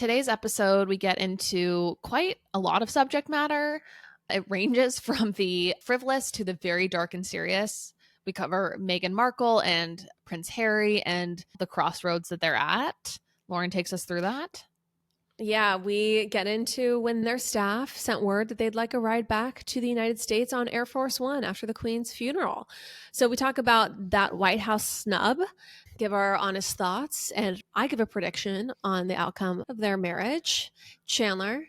today's episode, we get into quite a lot of subject matter. It ranges from the frivolous to the very dark and serious. We cover Meghan Markle and Prince Harry and the crossroads that they're at. Lauren takes us through that. Yeah, we get into when their staff sent word that they'd like a ride back to the United States on Air Force One after the Queen's funeral. So we talk about that White House snub, give our honest thoughts, and I give a prediction on the outcome of their marriage. Chandler?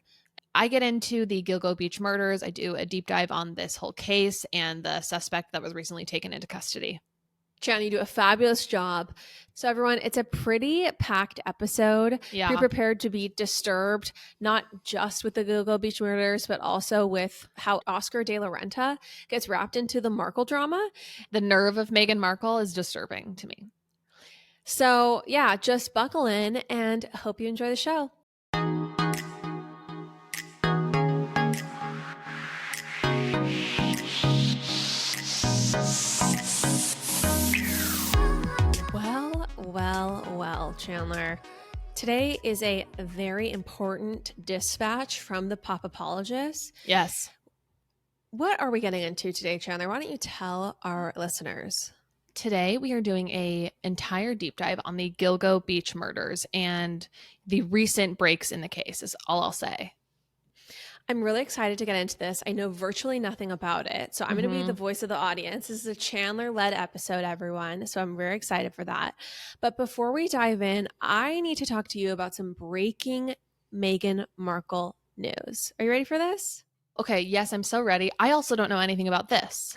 I get into the Gilgo Beach murders. I do a deep dive on this whole case and the suspect that was recently taken into custody. Chan, you do a fabulous job. So everyone, it's a pretty packed episode. Yeah. Be prepared to be disturbed, not just with the Gilgo Beach murders, but also with how Oscar De La Renta gets wrapped into the Markle drama. The nerve of Meghan Markle is disturbing to me. So yeah, just buckle in and hope you enjoy the show. Well, Chandler. Today is a very important dispatch from the pop apologist. Yes. What are we getting into today, Chandler? Why don't you tell our listeners? Today we are doing an entire deep dive on the Gilgo Beach murders and the recent breaks in the case is all I'll say. I'm really excited to get into this. I know virtually nothing about it. So I'm going to be the voice of the audience. This is a Chandler-led episode, everyone. So I'm very excited for that. But before we dive in, I need to talk to you about some breaking Meghan Markle news. Are you ready for this? Okay, yes, I'm so ready. I also don't know anything about this.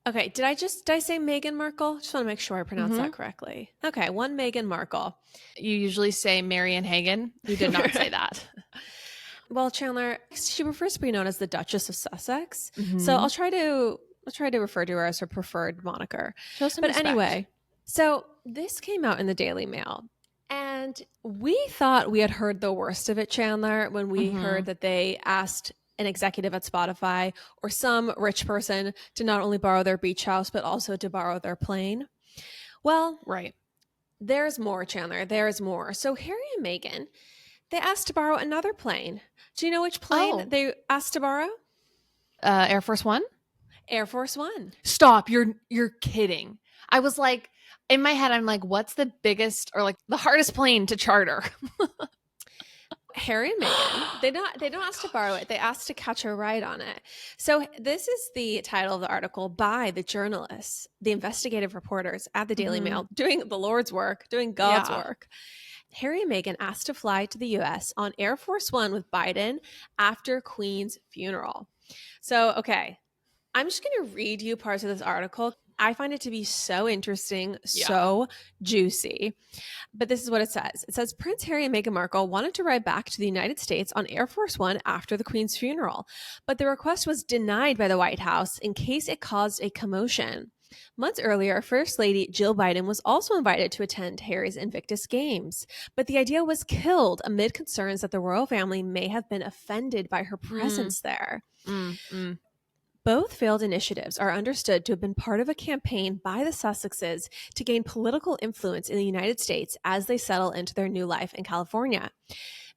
Okay, did I say Meghan Markle? Just want to make sure I pronounce that correctly. Okay, one Meghan Markle. You usually say Marian Hagen. You did not say that. Well, Chandler, she prefers to be known as the Duchess of Sussex. So I'll try to refer to her as her preferred moniker. Show some respect. Anyway, so this came out in the Daily Mail. And we thought we had heard the worst of it, Chandler, when we heard that they asked an executive at Spotify or some rich person to not only borrow their beach house, but also to borrow their plane. Well, right. There's more, Chandler. There's more. So Harry and Meghan, they asked to borrow another plane. Do you know which plane they asked to borrow? Air Force One? Air Force One. Stop. You're kidding. I was like, in my head, I'm like, what's the biggest or like the hardest plane to charter? Harry and Meghan, they don't ask to borrow it. They asked to catch a ride on it. So this is the title of the article by the journalists, the investigative reporters at the Daily Mail, doing the Lord's work, doing God's work. Harry and Meghan asked to fly to the U.S. on Air Force One with Biden after Queen's funeral. So, okay, I'm just going to read you parts of this article. I find it to be so interesting, so juicy. But this is what it says. It says, Prince Harry and Meghan Markle wanted to ride back to the United States on Air Force One after the Queen's funeral, but the request was denied by the White House in case it caused a commotion. Months earlier, First Lady Jill Biden was also invited to attend Harry's Invictus Games, but the idea was killed amid concerns that the royal family may have been offended by her presence there. Both failed initiatives are understood to have been part of a campaign by the Sussexes to gain political influence in the United States as they settle into their new life in California.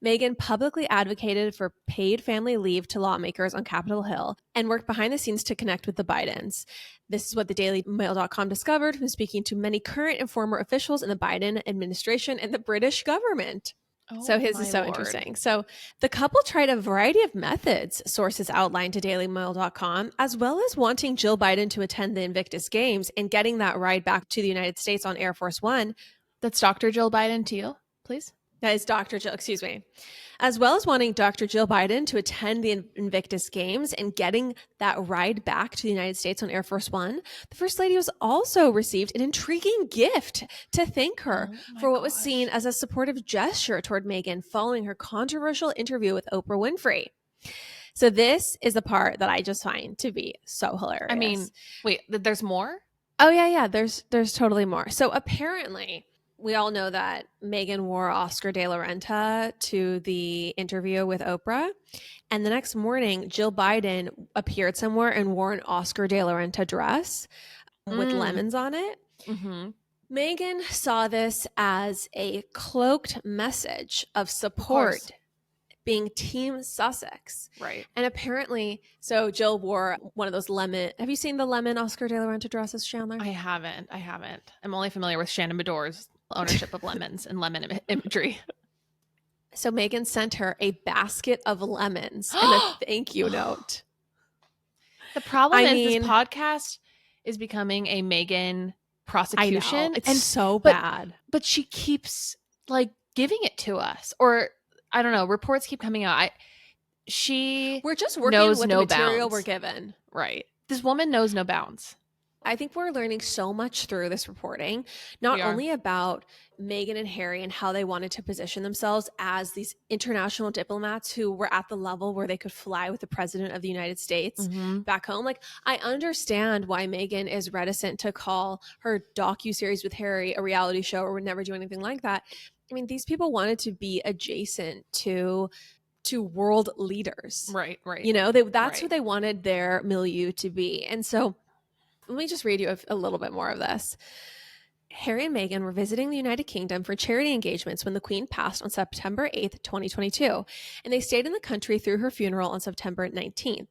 Meghan publicly advocated for paid family leave to lawmakers on Capitol Hill and worked behind the scenes to connect with the Bidens. This is what the dailymail.com discovered from speaking to many current and former officials in the Biden administration and the British government. So his is so interesting. So the couple tried a variety of methods, sources outlined to dailymail.com, as well as wanting Jill Biden to attend the Invictus Games and getting that ride back to the United States on Air Force One. That's Dr. Jill Biden to you, please. That is Dr. Jill, excuse me. As well as wanting Dr. Jill Biden to attend the Invictus Games and getting that ride back to the United States on Air Force One, the First Lady was also received an intriguing gift to thank her for what was seen as a supportive gesture toward Meghan following her controversial interview with Oprah Winfrey. So this is the part that I just find to be so hilarious. I mean, wait, there's more? Oh, yeah. There's totally more. So apparently, we all know that Meghan wore Oscar De La Renta to the interview with Oprah. And the next morning, Jill Biden appeared somewhere and wore an Oscar De La Renta dress with lemons on it. Meghan saw this as a cloaked message of support being Team Sussex. Right. And apparently, so Jill wore one of those lemon. Have you seen the lemon Oscar De La Renta dresses, Chandler? I haven't. I'm only familiar with Shannon Bedore's ownership of lemons and lemon imagery. So Meghan sent her a basket of lemons and a thank you note. The problem is this podcast is becoming a Meghan prosecution. I know. It's so bad. But she keeps like giving it to us. Or I don't know, reports keep coming out. We're just working with the material we're given. Right. This woman knows no bounds. I think we're learning so much through this reporting, not only about Meghan and Harry and how they wanted to position themselves as these international diplomats who were at the level where they could fly with the president of the United States back home. Like, I understand why Meghan is reticent to call her docuseries with Harry a reality show or would never do anything like that. I mean, these people wanted to be adjacent to world leaders. Right. You know, that's what they wanted their milieu to be. And so let me just read you a little bit more of this. Harry and Meghan were visiting the United Kingdom for charity engagements when the Queen passed on September 8th, 2022, and they stayed in the country through her funeral on September 19th.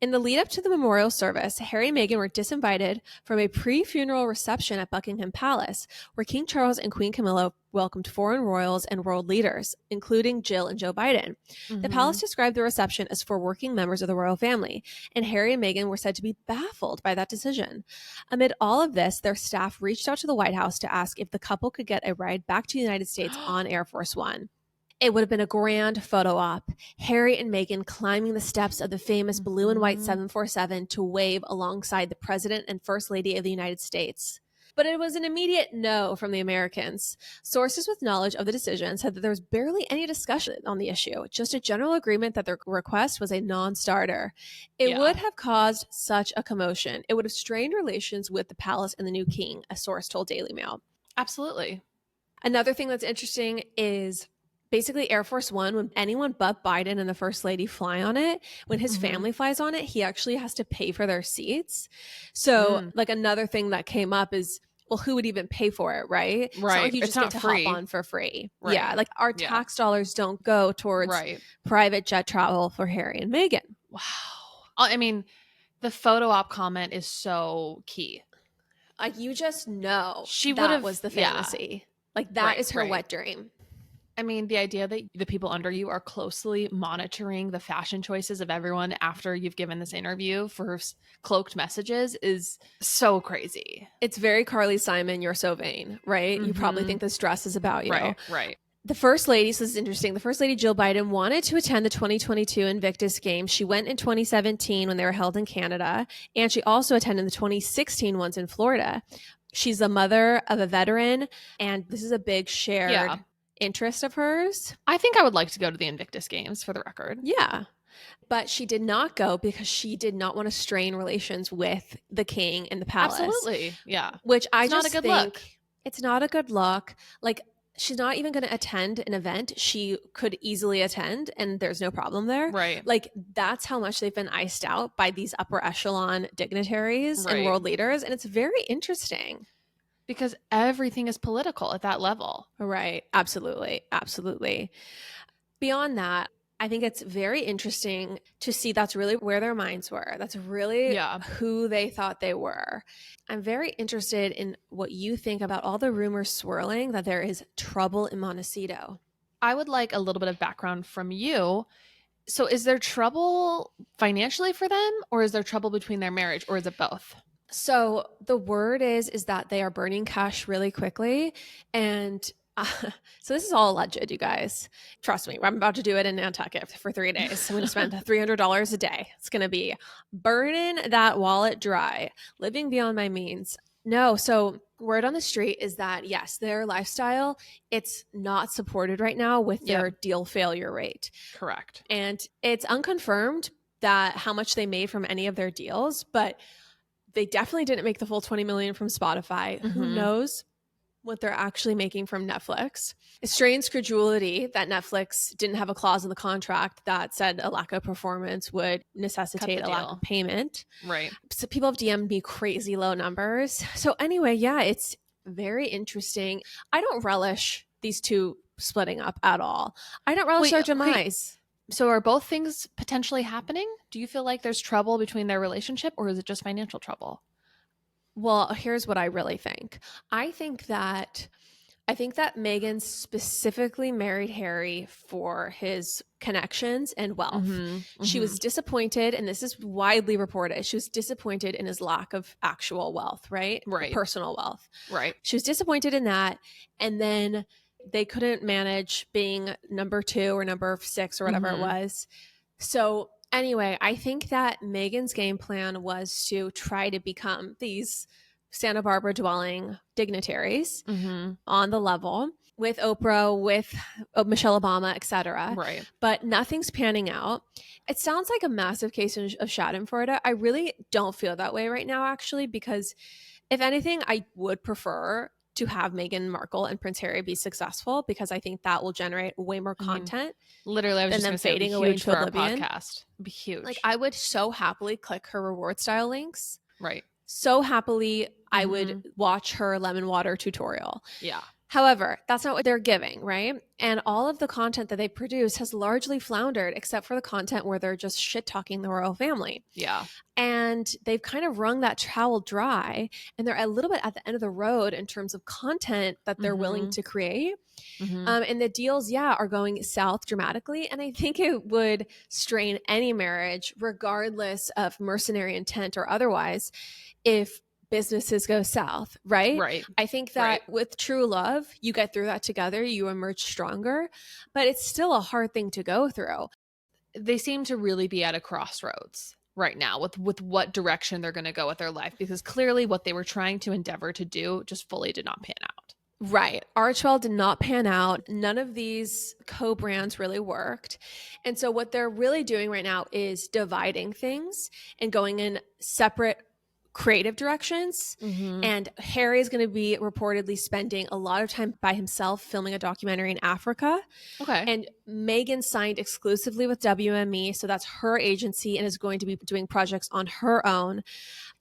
In the lead up to the memorial service, Harry and Meghan were disinvited from a pre-funeral reception at Buckingham Palace, where King Charles and Queen Camilla welcomed foreign royals and world leaders, including Jill and Joe Biden. The palace described the reception as for working members of the royal family, and Harry and Meghan were said to be baffled by that decision. Amid all of this, their staff reached out to the White House to ask if the couple could get a ride back to the United States on Air Force One. It would have been a grand photo op. Harry and Meghan climbing the steps of the famous blue and white 747 to wave alongside the President and First Lady of the United States. But it was an immediate no from the Americans. Sources with knowledge of the decision said that there was barely any discussion on the issue, just a general agreement that their request was a non-starter. It would have caused such a commotion. It would have strained relations with the palace and the new king, a source told Daily Mail. Absolutely. Another thing that's interesting is basically Air Force One, when anyone but Biden and the First Lady fly on it, when his family flies on it, he actually has to pay for their seats. So like another thing that came up is, well, who would even pay for it, right? Right. So like you just get to hop on for free. Right. Yeah. Like our tax dollars don't go towards private jet travel for Harry and Meghan. Wow. I mean, the photo op comment is so key. Like you just know she that was the fantasy. Like that is her wet dream. I mean, the idea that the people under you are closely monitoring the fashion choices of everyone after you've given this interview for cloaked messages is so crazy. It's very Carly Simon, you're so vain, right? You probably think this dress is about you. Right. The First Lady, so this is interesting, the First Lady Jill Biden wanted to attend the 2022 Invictus Games. She went in 2017 when they were held in Canada, and she also attended the 2016 ones in Florida. She's the mother of a veteran, and this is a big shared interest of hers. I think I would like to go to the Invictus Games, for the record. Yeah. But she did not go because she did not want to strain relations with the king and the palace. Absolutely. Yeah. Which I just think look. It's not a good look. Like, she's not even going to attend an event she could easily attend, and there's no problem there. Right. Like, that's how much they've been iced out by these upper echelon dignitaries and world leaders. And it's very interesting. Because everything is political at that level. Right. Absolutely. Absolutely. Beyond that, I think it's very interesting to see that's really where their minds were. That's really who they thought they were. I'm very interested in what you think about all the rumors swirling that there is trouble in Montecito. I would like a little bit of background from you. So is there trouble financially for them, or is there trouble between their marriage, or is it both? So the word is that they are burning cash really quickly. And so this is all alleged, you guys. Trust me, I'm about to do it in Nantucket for 3 days. I'm going to spend $300 a day. It's going to be burning that wallet dry, living beyond my means. No, so word on the street is that, yes, their lifestyle, it's not supported right now with their deal failure rate. Correct. And it's unconfirmed that how much they made from any of their deals, but they definitely didn't make the full $20 million from Spotify. Who knows what they're actually making from Netflix? It strains credulity that Netflix didn't have a clause in the contract that said a lack of performance would necessitate a lack of payment. Right. So people have DM'd me crazy low numbers. So anyway, yeah, it's very interesting. I don't relish these two splitting up at all. I don't relish their demise. So are both things potentially happening? Do you feel like there's trouble between their relationship, or is it just financial trouble? Well, here's what I really think. I think that Meghan specifically married Harry for his connections and wealth. She was disappointed, and this is widely reported. She was disappointed in his lack of actual wealth, right? Right. Personal wealth. Right. She was disappointed in that. And then they couldn't manage being number 2 or number 6 or whatever it was. So anyway, I think that Meghan's game plan was to try to become these Santa Barbara dwelling dignitaries on the level with Oprah, with Michelle Obama, etc. Right. But nothing's panning out. It sounds like a massive case of Schadenfreude. I really don't feel that way right now, actually, because if anything, I would prefer to have Meghan Markle and Prince Harry be successful, because I think that will generate way more content. Literally, I was and just then going to say, fading away into for our oblivion. podcast. It'd be huge. Like, I would so happily click her reward style links. Right. So happily, I would watch her lemon water tutorial. Yeah. However, that's not what they're giving, right? And all of the content that they produce has largely floundered, except for the content where they're just shit talking the royal family. Yeah. And they've kind of wrung that towel dry, and they're a little bit at the end of the road in terms of content that they're willing to create. And the deals, are going south dramatically. And I think it would strain any marriage, regardless of mercenary intent or otherwise, if businesses go south, right? Right. I think that with true love, you get through that together, you emerge stronger, but it's still a hard thing to go through. They seem to really be at a crossroads right now with what direction they're going to go with their life, because clearly what they were trying to endeavor to do just fully did not pan out. Right. Archwell did not pan out. None of these co-brands really worked. And so what they're really doing right now is dividing things and going in separate creative directions. And Harry is going to be reportedly spending a lot of time by himself filming a documentary in Africa. Okay. And Meghan signed exclusively with WME, so that's her agency, and is going to be doing projects on her own.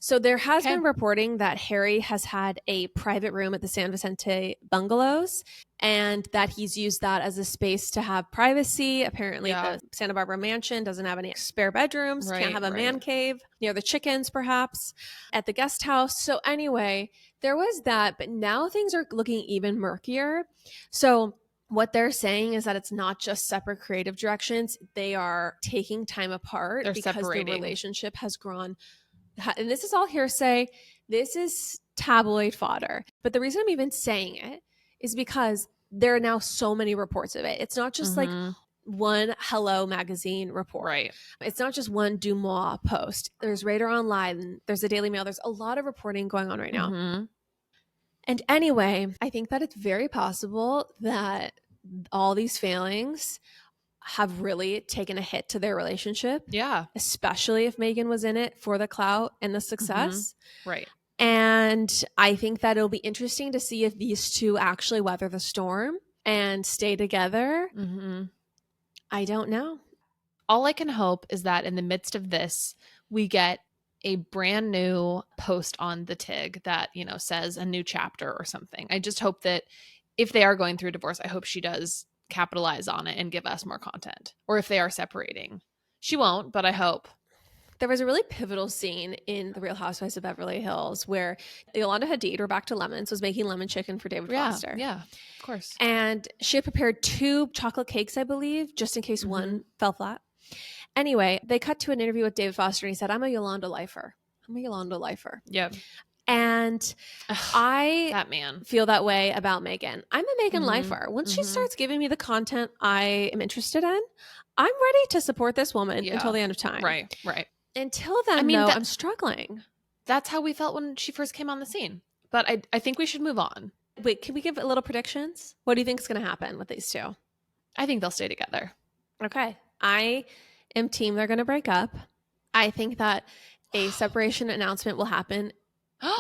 So there has been reporting that Harry has had a private room at the San Vicente bungalows, and that he's used that as a space to have privacy. Apparently the Santa Barbara mansion doesn't have any spare bedrooms, can't have a man cave near the chickens, perhaps, at the guest house. So anyway, there was that, but now things are looking even murkier. So what they're saying is that it's not just separate creative directions. They are taking time apart because the relationship has grown. And this is all hearsay. This is tabloid fodder. But the reason I'm even saying it is because there are now so many reports of it. It's not just like one Hello magazine report. Right. It's not just one Dumois post. There's Radar Online. There's the Daily Mail. There's a lot of reporting going on right now. And anyway, I think that it's very possible that all these failings have really taken a hit to their relationship. Yeah. Especially if Meghan was in it for the clout and the success. Right. And I think that it'll be interesting to see if these two actually weather the storm and stay together. I don't know. All I can hope is that in the midst of this, we get a brand new post on the TIG that, says a new chapter or something. I just hope that if they are going through a divorce, I hope she does capitalize on it and give us more content. Or if they are separating. She won't, but I hope. There was a really pivotal scene in The Real Housewives of Beverly Hills where Yolanda Hadid, we're back to lemons, was making lemon chicken for David Foster. Yeah, of course. And she had prepared 2 chocolate cakes, I believe, just in case one fell flat. Anyway, they cut to an interview with David Foster, and he said, I'm a Yolanda lifer. Yep. And that man feel that way about Meghan. I'm a Meghan lifer. Once she starts giving me the content I am interested in, I'm ready to support this woman until the end of time. Right. Until then, I'm struggling. That's how we felt when she first came on the scene. But I think we should move on. Wait, can we give a little predictions? What do you think is going to happen with these two? I think they'll stay together. Okay. I am team they're going to break up. I think that a separation announcement will happen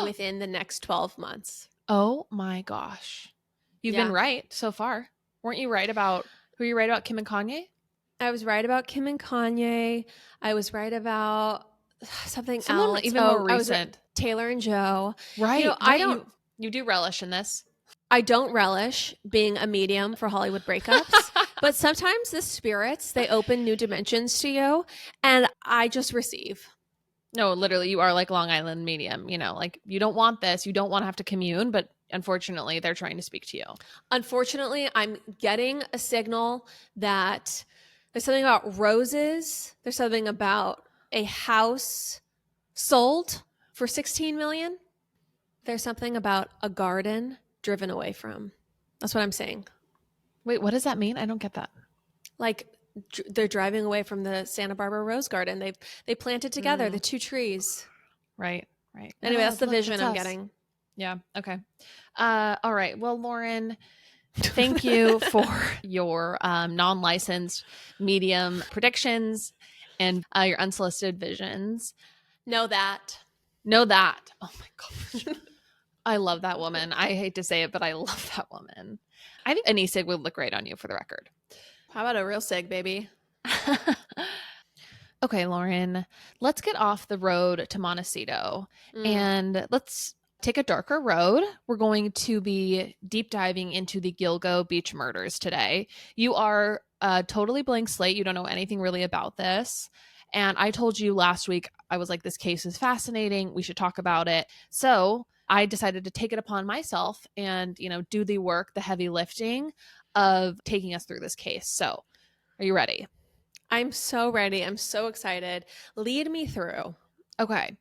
within the next 12 months. Oh my gosh. You've been right so far. Were you right about Kim and Kanye? I was right about Kim and Kanye. I was right about something else. Even more recent. Taylor and Joe. Right. You do relish in this. I don't relish being a medium for Hollywood breakups. But sometimes the spirits, they open new dimensions to you, and I just receive. No, literally, you are like Long Island medium. Like you don't want this. You don't want to have to commune, but unfortunately, they're trying to speak to you. Unfortunately, I'm getting a signal that there's something about roses. There's something about a house sold for 16 million. There's something about a garden driven away from. That's what I'm saying. Wait, what does that mean? I don't get that. Like they're driving away from the Santa Barbara Rose Garden. They planted together the two trees. Right. Anyway, that's the vision I'm getting. Yeah. Okay. All right. Well, Lauren, thank you for your non-licensed medium predictions and your unsolicited visions. Know that. Oh my gosh. I love that woman. I hate to say it, but I love that woman. I think an e-cig would look great on you, for the record. How about a real cig, baby? Okay, Lauren, let's get off the road to Montecito and let's take a darker road. We're going to be deep diving into the Gilgo beach murders today. You are a totally blank slate. You don't know anything really about this. And I told you last week, I was like, this case is fascinating. We should talk about it. So I decided to take it upon myself and, do the work, the heavy lifting of taking us through this case. So are you ready? I'm so ready. I'm so excited. Lead me through. Okay.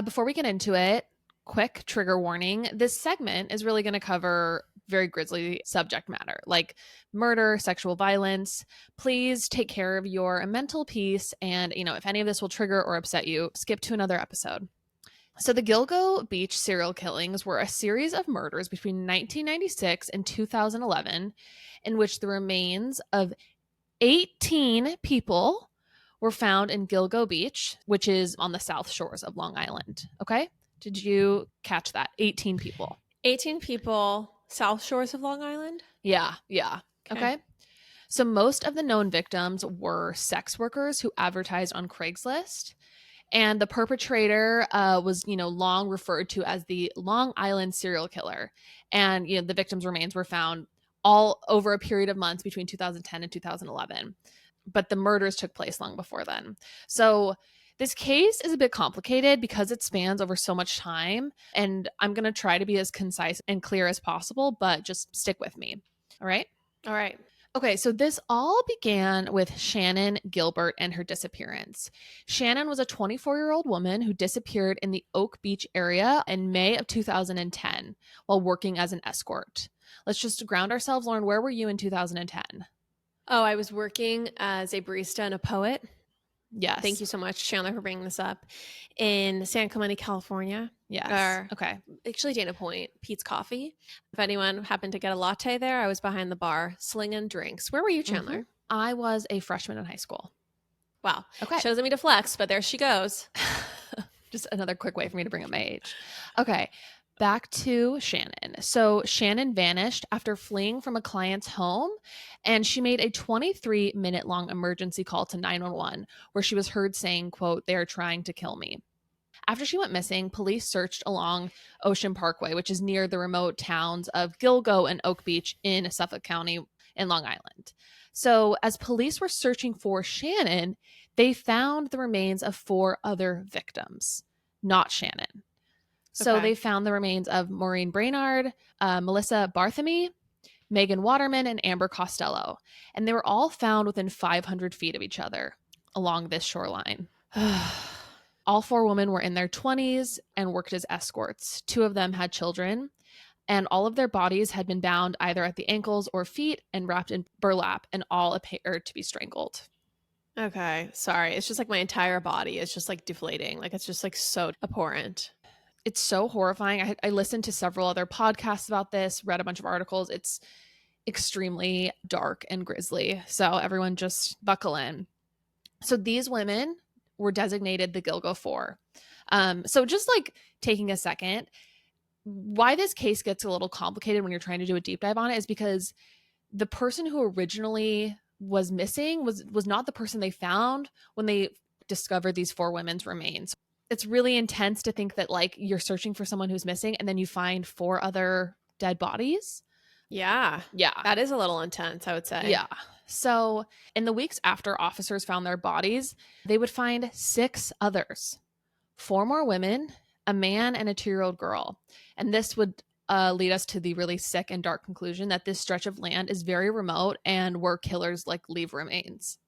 Before we get into it, quick trigger warning. This segment is really going to cover very grisly subject matter like murder, sexual violence. Please take care of your mental peace. And, if any of this will trigger or upset you, skip to another episode. So the Gilgo Beach serial killings were a series of murders between 1996 and 2011 in which the remains of 18 people were found in Gilgo Beach, which is on the south shores of Long Island. Okay? Did you catch that? 18 people. 18 people, south shores of Long Island? Yeah. Okay. So most of the known victims were sex workers who advertised on Craigslist. And the perpetrator was, long referred to as the Long Island serial killer. And, the victims' remains were found all over a period of months between 2010 and 2011. But the murders took place long before then. So this case is a bit complicated because it spans over so much time. And I'm going to try to be as concise and clear as possible, but just stick with me. All right? All right. Okay, so this all began with Shannon Gilbert and her disappearance. Shannon was a 24-year-old woman who disappeared in the Oak Beach area in May of 2010 while working as an escort. Let's just ground ourselves. Lauren, where were you in 2010? Oh, I was working as a barista and a poet. Yes. Thank you so much, Chandler, for bringing this up. In San Clemente, California. Yes. Okay. Actually, Dana Point, Pete's Coffee. If anyone happened to get a latte there, I was behind the bar slinging drinks. Where were you, Chandler? I was a freshman in high school. Wow. Okay. Shows me to flex, but there she goes. Just another quick way for me to bring up my age. Okay. Back to Shannon. So Shannon vanished after fleeing from a client's home, and she made a 23-minute long emergency call to 911 where she was heard saying, quote, "They are trying to kill me." After she went missing, police searched along Ocean Parkway, which is near the remote towns of Gilgo and Oak Beach in Suffolk County in Long Island. So as police were searching for Shannon, they found the remains of 4 other victims, not Shannon. So they found the remains of Maureen Brainard, Melissa Barthamy, Megan Waterman, and Amber Costello. And they were all found within 500 feet of each other along this shoreline. All 4 women were in their 20s and worked as escorts. 2 of them had children, and all of their bodies had been bound either at the ankles or feet and wrapped in burlap, and all appeared to be strangled. Okay. Sorry. It's just like my entire body is just like deflating. Like it's just like so abhorrent. It's so horrifying. I listened to several other podcasts about this, read a bunch of articles. It's extremely dark and grisly. So everyone just buckle in. So these women were designated the Gilgo 4. So just like taking a second, why this case gets a little complicated when you're trying to do a deep dive on it is because the person who originally was missing was not the person they found when they discovered these 4 women's remains. It's really intense to think that like you're searching for someone who's missing and then you find 4 other dead bodies. Yeah. Yeah. That is a little intense, I would say. Yeah. So, in the weeks after officers found their bodies, they would find 6 others, 4 more women, a man, and a 2-year-old girl. And this would lead us to the really sick and dark conclusion that this stretch of land is very remote and where killers like leave remains.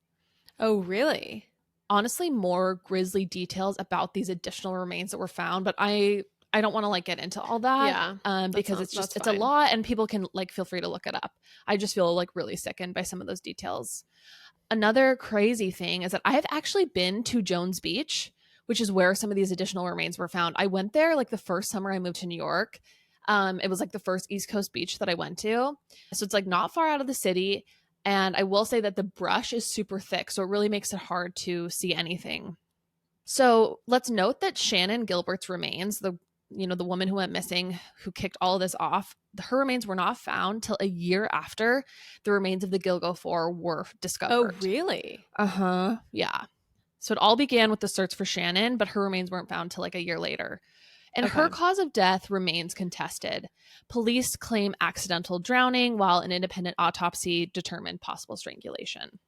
Oh, really? Honestly, more grisly details about these additional remains that were found, but I don't want to like get into all that Yeah. because it's a lot and people can like feel free to look it up. I just feel like really sickened by some of those details. Another crazy thing is that I have actually been to Jones Beach, which is where some of these additional remains were found. I went there like the first summer I moved to New York. It was like the first East Coast beach that I went to. So it's like not far out of the city. And I will say that the brush is super thick, so it really makes it hard to see anything. So let's note that Shannon Gilbert's remains, the woman who went missing, who kicked all of this off, her remains were not found till a year after the remains of the Gilgo Four were discovered. Oh, really? Uh-huh. Yeah. So it all began with the search for Shannon, but her remains weren't found till like a year later. And her cause of death remains contested. Police claim accidental drowning, while an independent autopsy determined possible strangulation.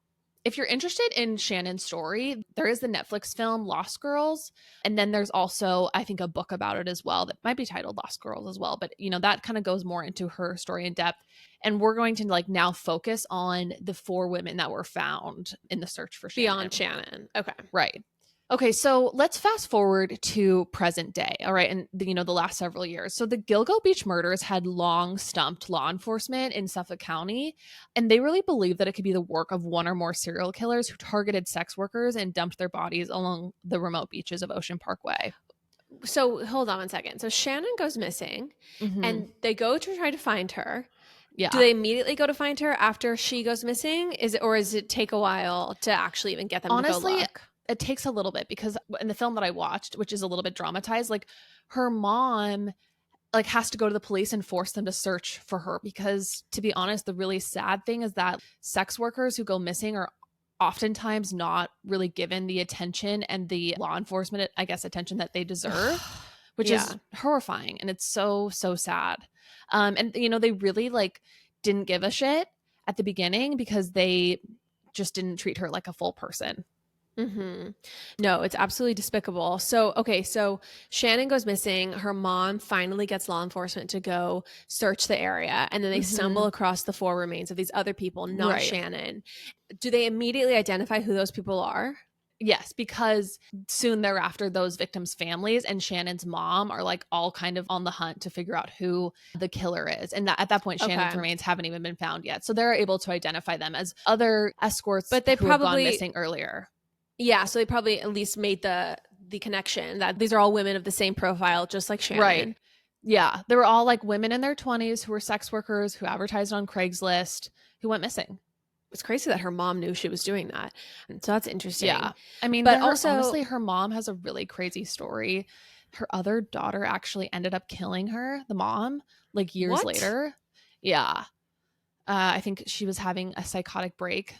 If you're interested in Shannon's story, there is the Netflix film Lost Girls. And then there's also, I think, a book about it as well that might be titled Lost Girls as well. But, that kind of goes more into her story in depth. And we're going to like now focus on the 4 women that were found in the search for Shannon. Beyond Shannon. Okay. Right. Okay, so let's fast forward to present day, all right, and the last several years. So the Gilgo Beach murders had long stumped law enforcement in Suffolk County, and they really believed that it could be the work of one or more serial killers who targeted sex workers and dumped their bodies along the remote beaches of Ocean Parkway. So hold on one second. So Shannon goes missing, and they go to try to find her. Yeah. Do they immediately go to find her after she goes missing? Is it take a while to actually even get them to go look? It takes a little bit because in the film that I watched, which is a little bit dramatized, like her mom like has to go to the police and force them to search for her because, to be honest, the really sad thing is that sex workers who go missing are oftentimes not really given the attention and the law enforcement, I guess, attention that they deserve, which is horrifying. And it's so, so sad. And, they really like didn't give a shit at the beginning because they just didn't treat her like a full person. No, it's absolutely despicable. So Shannon goes missing. Her mom finally gets law enforcement to go search the area, and then they stumble across the 4 remains of these other people, not Shannon. Do they immediately identify who those people are? Yes, because soon thereafter, those victims' families and Shannon's mom are like all kind of on the hunt to figure out who the killer is. And at that point, Shannon's remains haven't even been found yet. So they're able to identify them as other escorts but they who have gone missing earlier. Yeah, so they probably at least made the connection that these are all women of the same profile, just like Shannon. Right. Yeah, they were all like women in their 20s who were sex workers, who advertised on Craigslist, who went missing. It's crazy that her mom knew she was doing that. And so that's interesting. Yeah. I mean, but also, honestly, her mom has a really crazy story. Her other daughter actually ended up killing her, the mom, like years later. Yeah. I think she was having a psychotic break.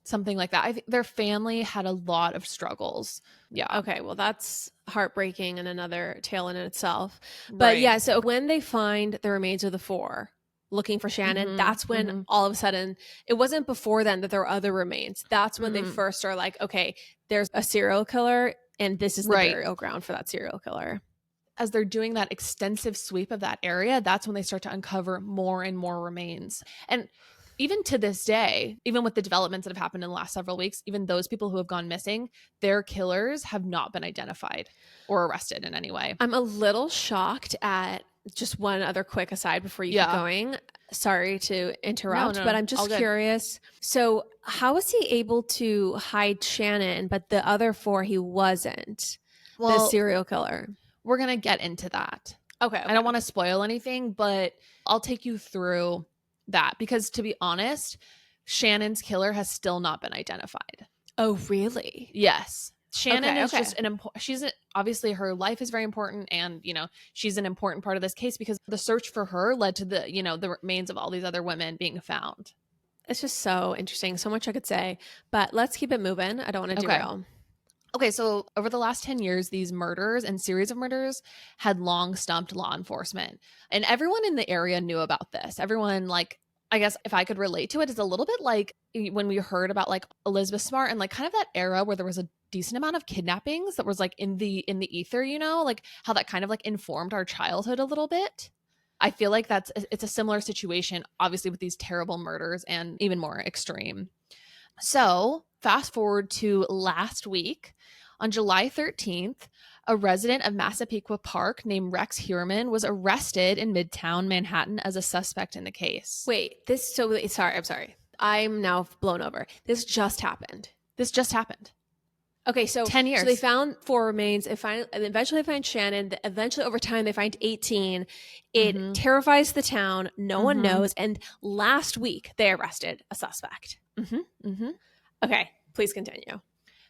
Something like that. I think their family had a lot of struggles. Yeah. Okay. Well, that's heartbreaking and another tale in itself. But yeah, so when they find the remains of the 4 looking for Shannon, that's when all of a sudden, it wasn't before then that there were other remains. That's when they first are like, okay, there's a serial killer and this is the burial ground for that serial killer. As they're doing that extensive sweep of that area, that's when they start to uncover more and more remains. And even to this day, even with the developments that have happened in the last several weeks, even those people who have gone missing, their killers have not been identified or arrested in any way. I'm a little shocked at just one other quick aside before you keep going. Sorry to interrupt, but I'm just curious. So how was he able to hide Shannon, but the other 4 he wasn't? Well, the serial killer. We're going to get into that. Okay. I don't want to spoil anything, but I'll take you through that because, to be honest, Shannon's killer has still not been identified. Oh, really? Yes. Shannon is just obviously her life is very important, and she's an important part of this case because the search for her led to the the remains of all these other women being found. It's just so interesting. So much I could say, but let's keep it moving. I don't want to derail. Okay, so over the last 10 years, these murders and series of murders had long stumped law enforcement. And everyone in the area knew about this. Everyone, like, I guess if I could relate to it, it's a little bit like when we heard about like Elizabeth Smart and like kind of that era where there was a decent amount of kidnappings that was like in the ether, you know, like how that kind of like informed our childhood a little bit. I feel like it's a similar situation, obviously, with these terrible murders and even more extreme. So fast forward to last week, on July 13th, a resident of Massapequa Park named Rex Heuermann was arrested in Midtown Manhattan as a suspect in the case. Wait, sorry, I'm sorry. I'm now blown over. This just happened. This just happened. Okay, so 10 years. So they found 4 remains. And eventually they find Shannon. Eventually, over time, they find 18. It terrifies the town. No one knows. And last week, they arrested a suspect. Okay, please continue.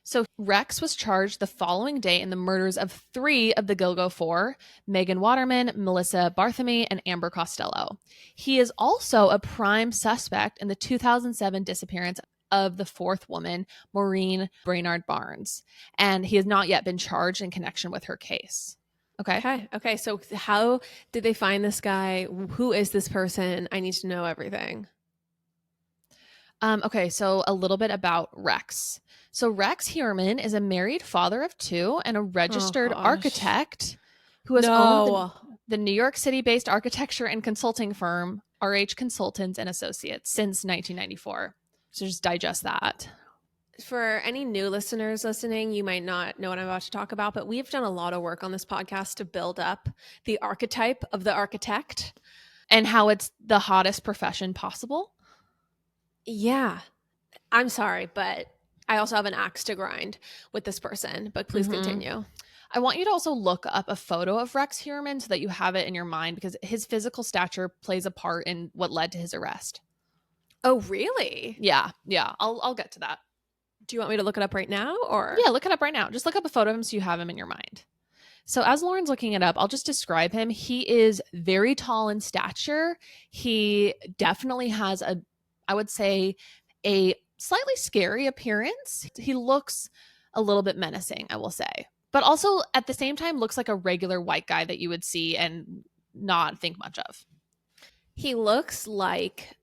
So Rex was charged the following day in the murders of 3 of the Gilgo 4, Megan Waterman, Melissa Barthamy, and Amber Costello. He is also a prime suspect in the 2007 disappearance of the 4th woman, Maureen Brainard Barnes, and he has not yet been charged in connection with her case. Okay. So how did they find this guy? Who is this person? I need to know everything. Okay, so a little bit about Rex. So Rex Heuermann is a married father of 2 and a registered architect who has owned the New York City-based architecture and consulting firm RH Consultants and Associates since 1994. So just digest that. For any new listeners listening, you might not know what I'm about to talk about, but we've done a lot of work on this podcast to build up the archetype of the architect. And how it's the hottest profession possible. Yeah. I'm sorry, but I also have an axe to grind with this person, but please continue. I want you to also look up a photo of Rex Heuermann so that you have it in your mind, because his physical stature plays a part in what led to his arrest. Oh, really? Yeah. I'll get to that. Do you want me to look it up right now, or? Yeah, look it up right now. Just look up a photo of him so you have him in your mind. So as Lauren's looking it up, I'll just describe him. He is very tall in stature. He definitely has I would say, a slightly scary appearance. He looks a little bit menacing, I will say. But also, at the same time, looks like a regular white guy that you would see and not think much of. He looks like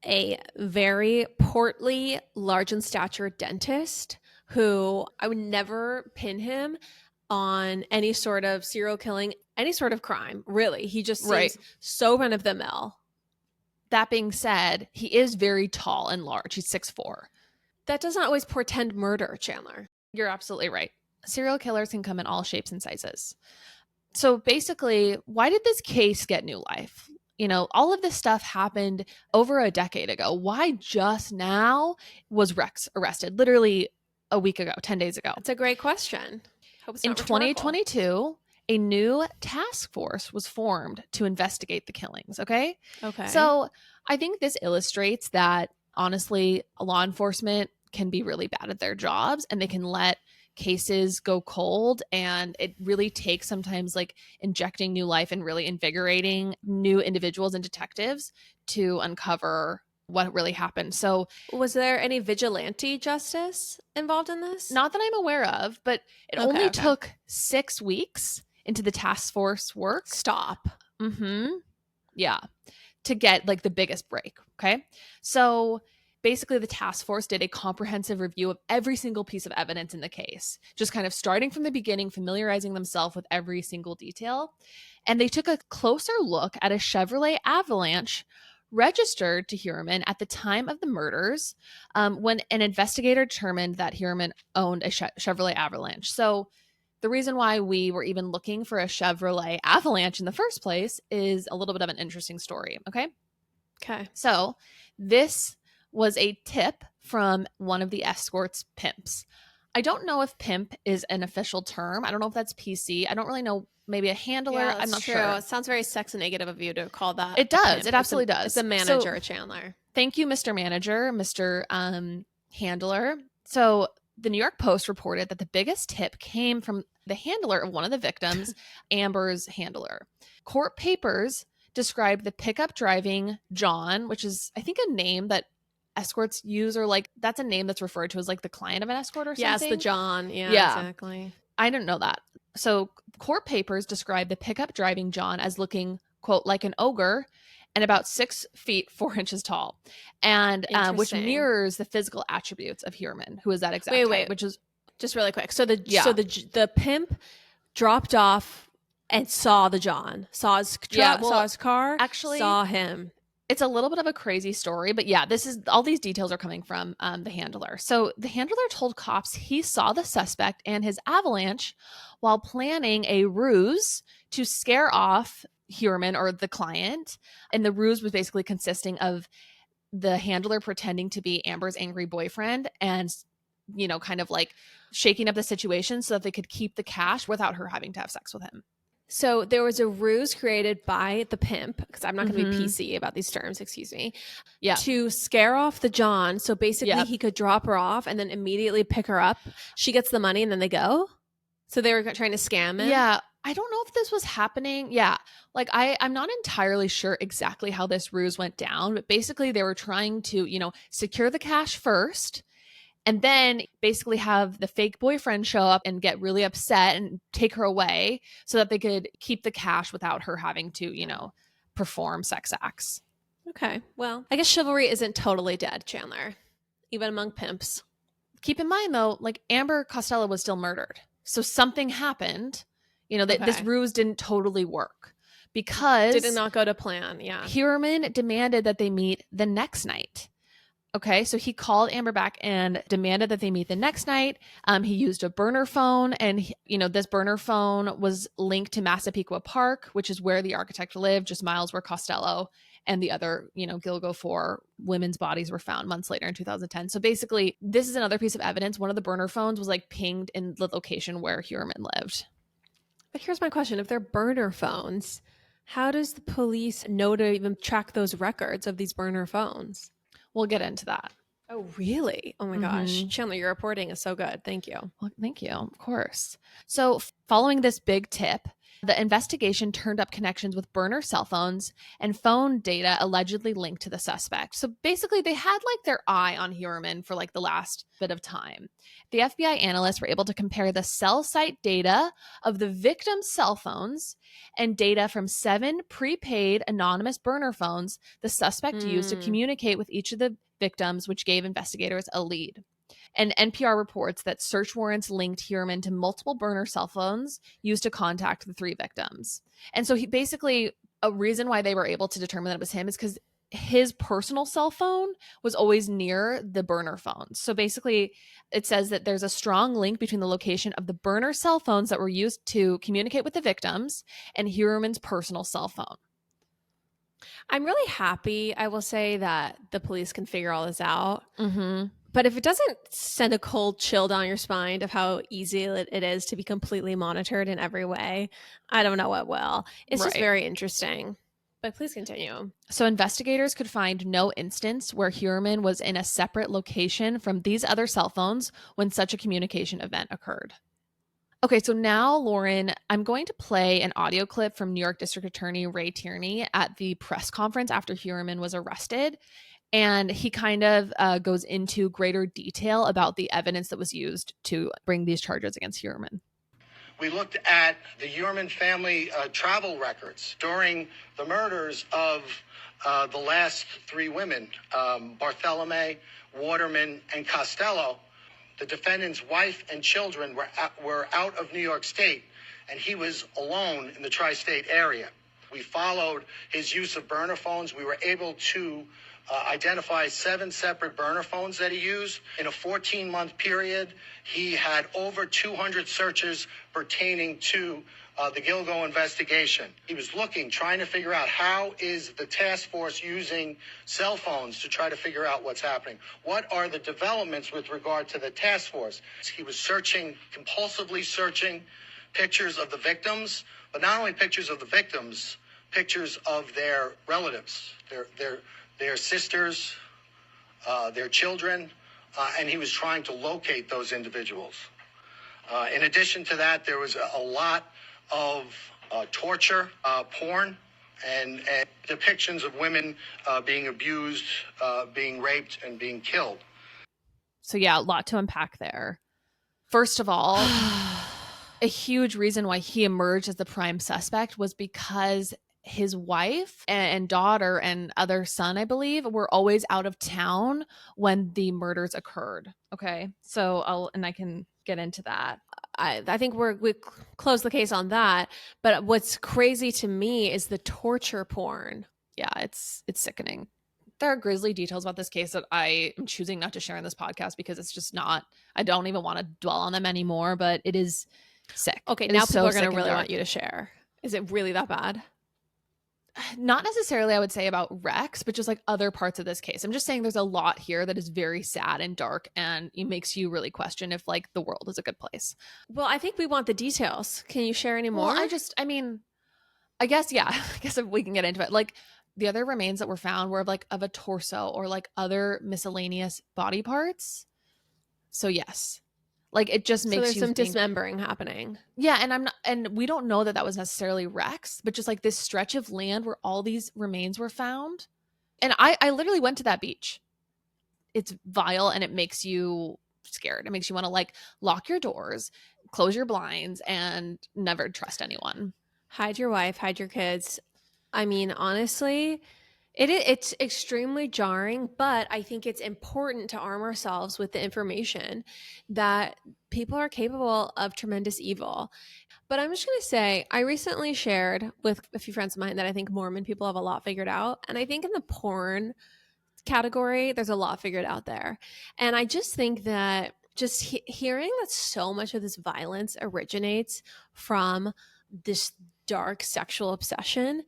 a very portly, large in stature dentist who I would never pin him on any sort of serial killing, any sort of crime, really. He just seems so run of the mill. That being said, he is very tall and large. He's 6'4". That does not always portend murder, Chandler. You're absolutely right. Serial killers can come in all shapes and sizes. So basically, why did this case get new life? You know, all of this stuff happened over a decade ago. Why just now was Rex arrested? Literally a week ago, 10 days ago. That's a great question. In 2022, a new task force was formed to investigate the killings, okay? So I think this illustrates that, honestly, law enforcement can be really bad at their jobs and they can let cases go cold, and it really takes sometimes like injecting new life and really invigorating new individuals and detectives to uncover what really happened. So was there any vigilante justice involved in this? Not that I'm aware of, but it only took 6 weeks into the task force work. Stop. Yeah. To get like the biggest break. Okay. So basically the task force did a comprehensive review of every single piece of evidence in the case, just kind of starting from the beginning, familiarizing themselves with every single detail. And they took a closer look at a Chevrolet Avalanche registered to Heuermann at the time of the murders, when an investigator determined that Heuermann owned a Chevrolet Avalanche. So the reason why we were even looking for a Chevrolet Avalanche in the first place is a little bit of an interesting story. Okay. So this was a tip from one of the escort's pimps. I don't know if pimp is an official term. I don't know if that's PC. I don't really know. Maybe a handler. Yeah, I'm not sure. It sounds very sex negative of you to call that. It does. It absolutely does. It's a manager, Chandler. Thank you, Mr. Manager, Mr. Handler. So the New York Post reported that the biggest tip came from the handler of one of the victims, Amber's handler. Court papers described the pickup driving John, which is, I think, a name that escorts use, or like that's a name that's referred to as like the client of an escort or something. Yes, the John. Yeah, exactly. I didn't know that. So court papers describe the pickup driving John as looking, quote, like an ogre and about 6 feet 4 inches tall, and which Interesting. mirrors the physical attributes of Heuermann, who is that exact height, Wait. which is Just really quick. So the yeah, the pimp dropped off and saw the John, saw his yeah. truck, saw Well, his car, actually, saw him. it's a little bit of a crazy story, but yeah, this is all these details are coming from the handler. So the handler told cops he saw the suspect and his avalanche while planning a ruse to scare off Heuermann or the client. And the ruse was basically consisting of the handler pretending to be Amber's angry boyfriend and, you know, kind of like shaking up the situation so that they could keep the cash without her having to have sex with him. So there was a ruse created by the pimp, because I'm not going to be Mhm. PC about these terms, excuse me, Yeah. to scare off the John. So basically Yep. he could drop her off and then immediately pick her up. She gets the money and then they go. So they were trying to scam him. Yeah. I don't know if this was happening. Yeah. Like I'm not entirely sure exactly how this ruse went down, but basically they were trying to, you know, secure the cash first and then basically have the fake boyfriend show up and get really upset and take her away so that they could keep the cash without her having to, you know, perform sex acts. Okay. Well, I guess chivalry isn't totally dead, Chandler, even among pimps. Keep in mind though, like Amber Costello was still murdered. So something happened, you know, that this Okay. ruse didn't totally work Did it because not go to plan? Yeah. Heuermann demanded that they meet the next night. Okay, so he called Amber back and demanded that they meet the next night. He used a burner phone, and you know this burner phone was linked to Massapequa Park, which is where the architect lived, just miles where Costello and the other, you know, Gilgo 4 women's bodies were found months later in 2010. So basically, this is another piece of evidence. One of the burner phones was like pinged in the location where Heuermann lived. But here's my question. If they're burner phones, how does the police know to even track those records of these burner phones? We'll get into that. Oh, really? Oh my gosh. Mhm. Chandler, your reporting is so good. Thank you. Well, thank you. Of course. So, following this big tip, the investigation turned up connections with burner cell phones and phone data allegedly linked to the suspect. So basically, they had like their eye on Heuermann for like the last bit of time. The FBI analysts were able to compare the cell site data of the victim's cell phones and data from 7 prepaid anonymous burner phones the suspect used to communicate with each of the victims, which gave investigators a lead. And NPR reports that search warrants linked Heuermann to multiple burner cell phones used to contact the 3 victims. And so he basically, a reason why they were able to determine that it was him is because his personal cell phone was always near the burner phones. So basically, it says that there's a strong link between the location of the burner cell phones that were used to communicate with the victims and Heuermann's personal cell phone. I'm really happy, I will say, that the police can figure all this out. Mm-hmm. But if it doesn't send a cold chill down your spine of how easy it is to be completely monitored in every way, I don't know what will. It's just Right. very interesting. But please continue. So investigators could find no instance where Heuermann was in a separate location from these other cell phones when such a communication event occurred. Okay, so now, Lauren, I'm going to play an audio clip from New York District Attorney Ray Tierney at the press conference after Heuermann was arrested. And he kind of goes into greater detail about the evidence that was used to bring these charges against Heuermann. We looked at the Heuermann family travel records during the murders of the last 3 women, Bartholomew, Waterman, and Costello. The defendant's wife and children were out of New York State, and he was alone in the tri-state area. We followed his use of burner phones. We were able to identify 7 separate burner phones that he used. In a 14-month period, he had over 200 searches pertaining to the Gilgo investigation. He was trying to figure out how is the task force using cell phones to try to figure out what's happening. What are the developments with regard to the task force? He was compulsively searching pictures of the victims, but not only pictures of the victims, pictures of their relatives, their sisters, their children, and he was trying to locate those individuals. In addition to that, there was a lot of torture, porn, and depictions of women being abused, being raped, and being killed. So yeah, a lot to unpack there. First of all, a huge reason why he emerged as the prime suspect was because his wife and daughter and other son, I believe, were always out of town when the murders occurred. Okay. So I can get into that. I think we close the case on that. But what's crazy to me is the torture porn. Yeah, it's sickening. There are grisly details about this case that I am choosing not to share in this podcast because it's just not, I don't even want to dwell on them anymore, but it is sick. Okay, It now is people so are going sick to and really dark. want you to share. Is it really that bad? Not necessarily, I would say, about Rex, but just like other parts of this case. I'm just saying there's a lot here that is very sad and dark, and it makes you really question if like the world is a good place. Well, I think we want the details. Can you share any more? Well, I guess, yeah. I guess if we can get into it. Like the other remains that were found were of a torso or like other miscellaneous body parts. So yes, like it just makes there's you some think, dismembering happening. yeah, and we don't know that was necessarily Rex, but just like this stretch of land where all these remains were found. And I literally went to that beach. It's vile and it makes you scared. It makes you want to like lock your doors, close your blinds, and never trust anyone. Hide your wife, hide your kids. I mean, honestly, it's extremely jarring, but I think it's important to arm ourselves with the information that people are capable of tremendous evil. But I'm just going to say, I recently shared with a few friends of mine that I think Mormon people have a lot figured out. And I think in the porn category, there's a lot figured out there. And I just think that just hearing that so much of this violence originates from this dark sexual obsession,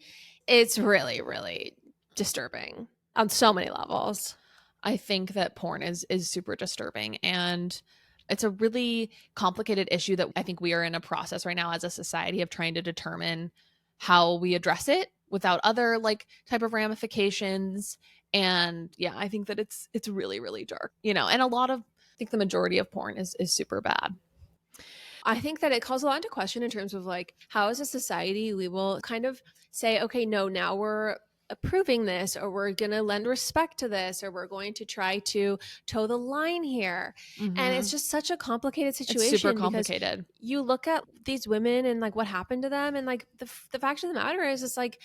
it's really, really disturbing on so many levels. I think that porn is super disturbing, and it's a really complicated issue that I think we are in a process right now as a society of trying to determine how we address it without other like type of ramifications. And yeah, I think that it's really, really dark, and I think the majority of porn is super bad. I think that it calls a lot into question in terms of like, how as a society we will kind of say, okay, no, now we're approving this, or we're going to lend respect to this, or we're going to try to toe the line here. Mm-hmm. And it's just such a complicated situation. It's super complicated. You look at these women and like what happened to them, and like the fact of the matter is, it's like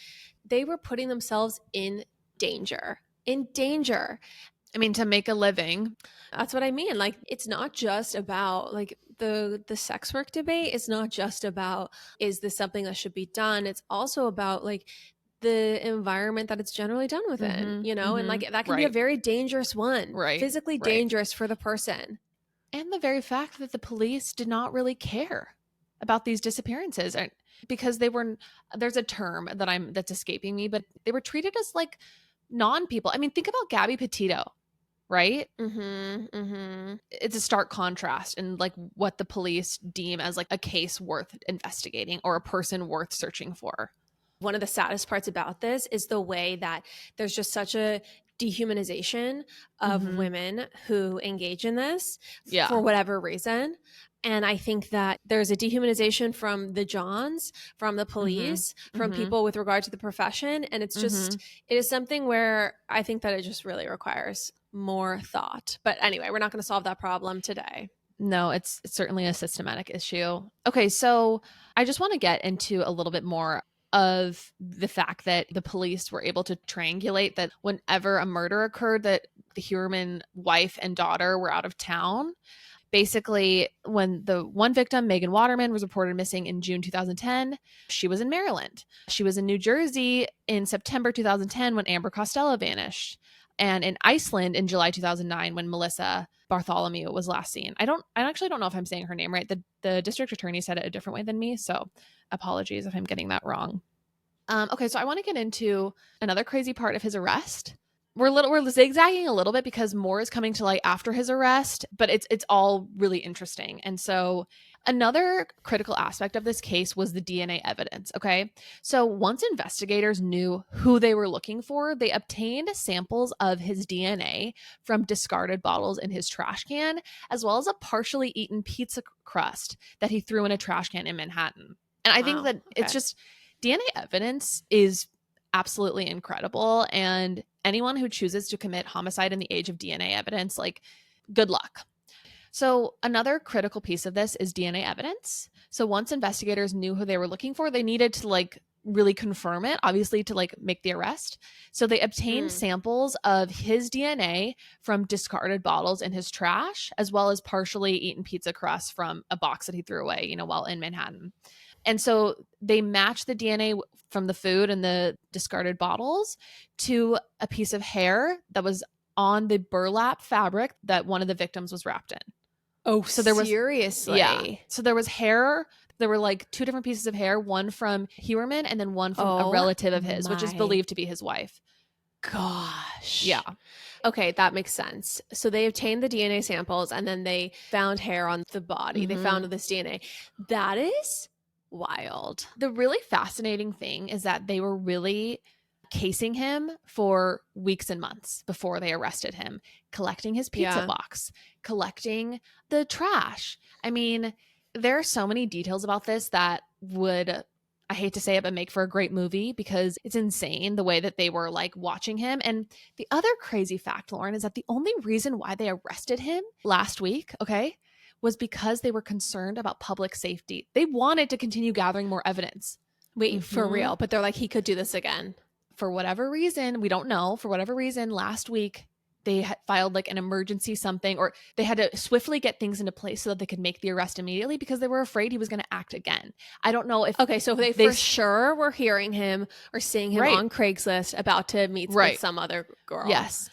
they were putting themselves in danger. I mean, to make a living. That's what I mean. Like, it's not just about like the sex work debate. It's not just about, is this something that should be done? It's also about like the environment that it's generally done within, and like that can be a very dangerous one, physically dangerous for the person. And the very fact that the police did not really care about these disappearances, because there's a term that's escaping me, but they were treated as like non-people. I mean, think about Gabby Petito, right? It's a stark contrast in like what the police deem as like a case worth investigating or a person worth searching for. One of the saddest parts about this is the way that there's just such a dehumanization of women who engage in this for whatever reason. And I think that there's a dehumanization from the Johns, from the police, from people with regard to the profession. And it's just, it is something where I think that it just really requires more thought. But anyway, we're not going to solve that problem today. No, it's certainly a systematic issue. Okay, so I just want to get into a little bit more of the fact that the police were able to triangulate that whenever a murder occurred, that the Heuermann wife and daughter were out of town. Basically, when the one victim, Megan Waterman, was reported missing in June 2010, she was in Maryland. She was in New Jersey in September 2010 when Amber Costello vanished, and in Iceland in July 2009 when Melissa Bartholomew was last seen. I actually don't know if I'm saying her name right. The district attorney said it a different way than me, so apologies if I'm getting that wrong. Okay, so I want to get into another crazy part of his arrest. We're zigzagging a little bit because more is coming to light after his arrest, but it's all really interesting. And so another critical aspect of this case was the DNA evidence. Okay, so once investigators knew who they were looking for, they obtained samples of his DNA from discarded bottles in his trash can, as well as a partially eaten pizza crust that he threw in a trash can in Manhattan. And I think that it's just DNA evidence is absolutely incredible. And anyone who chooses to commit homicide in the age of DNA evidence, like, good luck. So another critical piece of this is DNA evidence. So once investigators knew who they were looking for, they needed to like really confirm it, obviously, to like make the arrest. So they obtained samples of his DNA from discarded bottles in his trash, as well as partially eaten pizza crust from a box that he threw away, you know, while in Manhattan. And so they matched the DNA from the food and the discarded bottles to a piece of hair that was on the burlap fabric that one of the victims was wrapped in. Oh, so there was seriously? Yeah. So there was hair. There were like 2 different pieces of hair, one from Heuermann and then one from a relative of his, which is believed to be his wife. Gosh. Yeah. Okay, that makes sense. So they obtained the DNA samples and then they found hair on the body. They found this DNA. That is wild. The really fascinating thing is that they were really casing him for weeks and months before they arrested him, collecting his pizza box, collecting the trash. I mean, there are so many details about this that would, I hate to say it, but make for a great movie, because it's insane the way that they were like watching him. And the other crazy fact, Lauren, is that the only reason why they arrested him last week, was because they were concerned about public safety. They wanted to continue gathering more evidence. Wait, for real? But they're like, he could do this again. For whatever reason, we don't know, for whatever reason, last week, they had filed like an emergency something, or they had to swiftly get things into place so that they could make the arrest immediately because they were afraid he was going to act again. I don't know if... Okay, so they for sure were hearing him or seeing him on Craigslist about to meet with some other girl. Yes.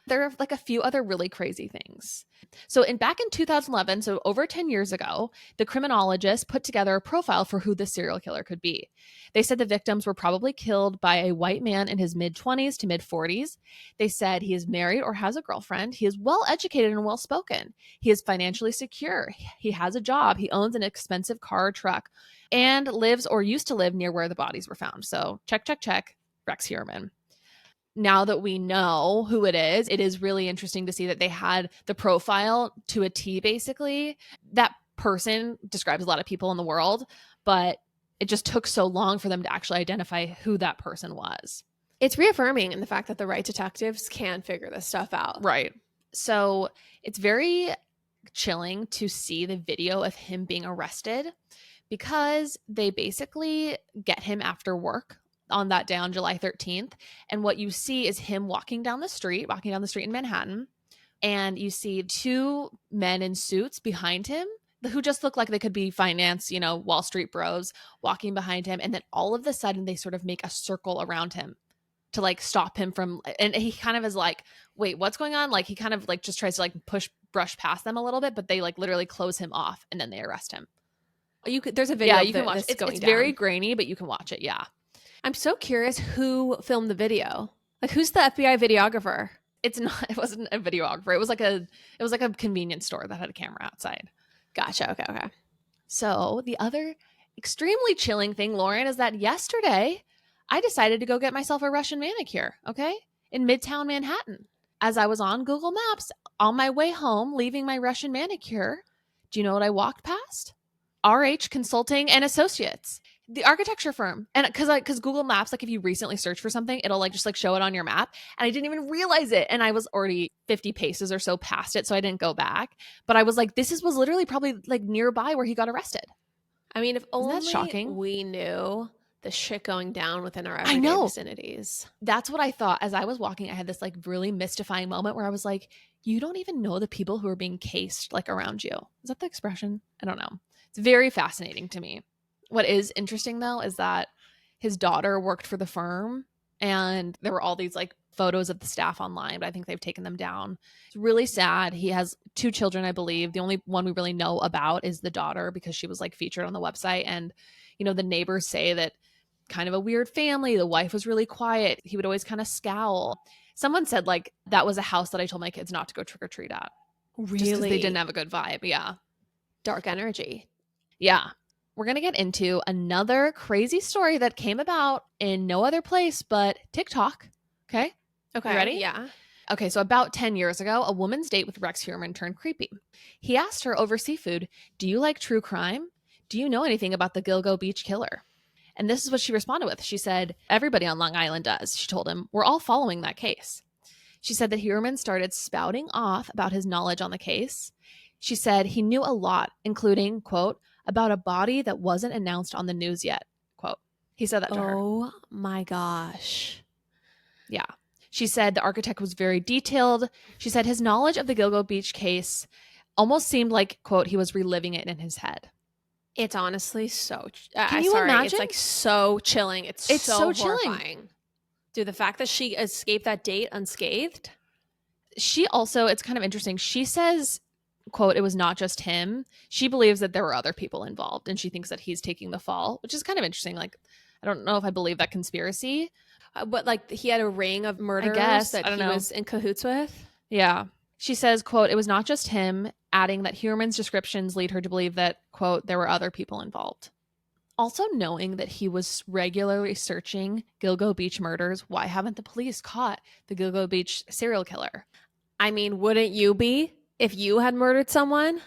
There are like a few other really crazy things. So back in 2011, so over 10 years ago, the criminologists put together a profile for who the serial killer could be. They said the victims were probably killed by a white man in his mid-20s to mid-40s. They said he is married or has a girlfriend. He is well-educated and well-spoken. He is financially secure. He has a job. He owns an expensive car or truck and lives or used to live near where the bodies were found. So check, Rex Heuermann. Now that we know who it is really interesting to see that they had the profile to a T, basically. That person describes a lot of people in the world, but it just took so long for them to actually identify who that person was. It's reaffirming in the fact that the right detectives can figure this stuff out. Right. So it's very chilling to see the video of him being arrested, because they basically get him after work on that day on July 13th. And what you see is him walking down the street in Manhattan. And you see 2 men in suits behind him who just look like they could be finance, Wall Street bros, walking behind him. And then all of a sudden they sort of make a circle around him to like stop him from, and he kind of is like, wait, what's going on? Like he kind of like just tries to like brush past them a little bit, but they like literally close him off and then they arrest him. There's a video. Yeah, you can watch it. It's very grainy, but you can watch it. Yeah. I'm so curious who filmed the video. Like, who's the FBI videographer? It wasn't a videographer. It was like a convenience store that had a camera outside. Gotcha. Okay. So the other extremely chilling thing, Lauren, is that yesterday I decided to go get myself a Russian manicure, in Midtown Manhattan. As I was on Google Maps on my way home, leaving my Russian manicure, do you know what I walked past? RH Consulting and Associates, the architecture firm. And because Google Maps, like if you recently search for something, it'll like just like show it on your map. And I didn't even realize it. And I was already 50 paces or so past it. So I didn't go back. But I was like, was literally probably like nearby where he got arrested. I mean, if only that shocking? We knew the shit going down within our everyday vicinities. That's what I thought as I was walking. I had this like really mystifying moment where I was like, you don't even know the people who are being cased like around you. Is that the expression? I don't know. It's very fascinating to me. What is interesting, though, is that his daughter worked for the firm, and there were all these like photos of the staff online, but I think they've taken them down. It's really sad. He has 2 children, I believe. The only one we really know about is the daughter, because she was like featured on the website. And, the neighbors say that kind of a weird family. The wife was really quiet. He would always kind of scowl. Someone said like that was a house that I told my kids not to go trick or treat at. Really? Just because they didn't have a good vibe. Yeah. Dark energy. Yeah. We're going to get into another crazy story that came about in no other place but TikTok. Okay. You ready? Yeah. Okay. So about 10 years ago, a woman's date with Rex Heuermann turned creepy. He asked her over seafood, "Do you like true crime? Do you know anything about the Gilgo Beach killer?" And this is what she responded with. She said, "Everybody on Long Island does." She told him, "We're all following that case." She said that Heuermann started spouting off about his knowledge on the case. She said he knew a lot, including, quote, "about a body that wasn't announced on the news yet," quote. He said that to her. Oh my gosh. Yeah. She said the architect was very detailed. She said his knowledge of the Gilgo Beach case almost seemed like, quote, he was reliving it in his head. It's honestly so Can you imagine? It's like so chilling. It's so chilling. horrifying. Dude, the fact that she escaped that date unscathed. She also, it's kind of interesting. She says, quote, it was not just him. She believes that there were other people involved, and she thinks that he's taking the fall, which is kind of interesting. Like, I don't know if I believe that conspiracy. But like he had a ring of murders that I don't he know. was in cahoots with. Yeah. She says, quote, it was not just him, adding that Huerman's descriptions lead her to believe that, quote, there were other people involved. Also knowing that he was regularly searching Gilgo Beach murders, why haven't the police caught the Gilgo Beach serial killer? I mean, wouldn't you be if you had murdered someone?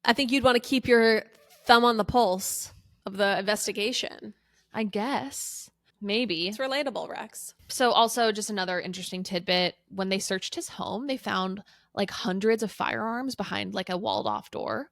I think you'd want to keep your thumb on the pulse of the investigation. I guess. Maybe. It's relatable, Rex. So also just another interesting tidbit, when they searched his home, they found like hundreds of firearms behind like a walled off door.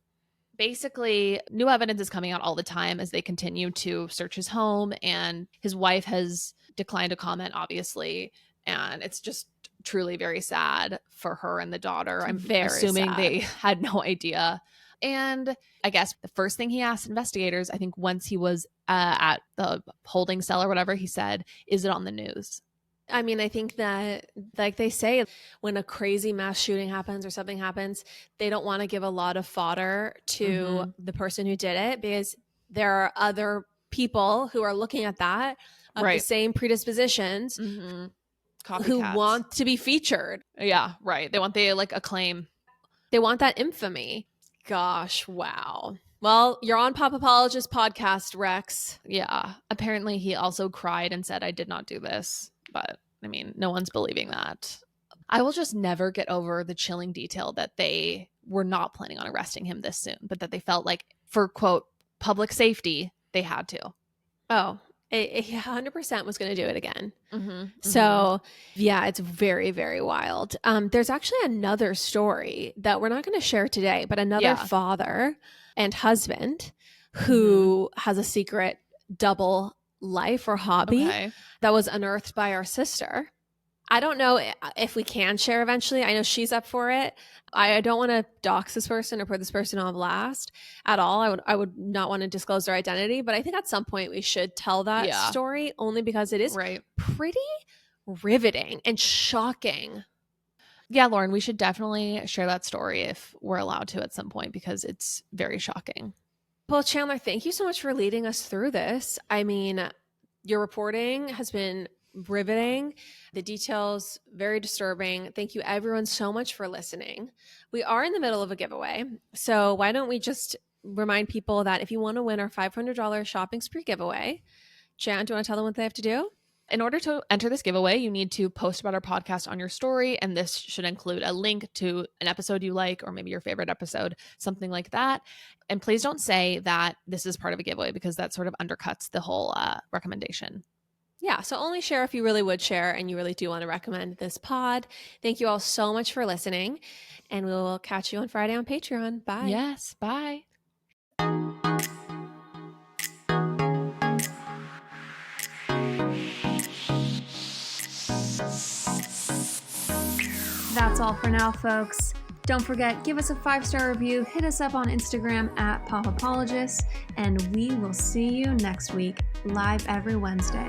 Basically, new evidence is coming out all the time as they continue to search his home, and his wife has declined to comment, obviously, and it's just truly very sad for her and the daughter. I'm very assuming sad. they had no idea. And I guess the first thing he asked investigators, I think once he was at the holding cell or whatever, he said, is it on the news? I mean, I think that, like they say, when a crazy mass shooting happens or something happens, they don't want to give a lot of fodder to the person who did it, because there are other people who are looking at that of the same predispositions who want to be featured. Yeah, right. They want the like acclaim. They want that infamy. Gosh, wow. Well, you're on Pop Apologist podcast, Rex. Yeah. Apparently he also cried and said, I did not do this. But I mean, no one's believing that. I will just never get over the chilling detail that they were not planning on arresting him this soon, but that they felt like for, quote, public safety, they had to. Oh, it 100% was going to do it again. So, yeah, it's very, very wild. There's actually another story that we're not going to share today, but another father and husband who has a secret double life or hobby that was unearthed by our sister. I don't know if we can share eventually. I know she's up for it. I don't want to dox this person or put this person on blast at all. I would not want to disclose their identity, but I think at some point we should tell that story, only because it is pretty riveting and shocking. Yeah, Lauren, we should definitely share that story if we're allowed to at some point, because it's very shocking. Well, Chandler, thank you so much for leading us through this. I mean, your reporting has been riveting. The details, very disturbing. Thank you, everyone, so much for listening. We are in the middle of a giveaway, so why don't we just remind people that if you want to win our $500 shopping spree giveaway, Jan, do you want to tell them what they have to do? In order to enter this giveaway, you need to post about our podcast on your story, and this should include a link to an episode you like, or maybe your favorite episode, something like that. And please don't say that this is part of a giveaway, because that sort of undercuts the whole recommendation. Yeah, so only share if you really would share and you really do want to recommend this pod. Thank you all so much for listening, and we will catch you on Friday on Patreon. Bye. Yes, bye. That's all for now, folks. Don't forget, give us a 5-star review, hit us up on Instagram at Pop Apologists, and we will see you next week, live every Wednesday.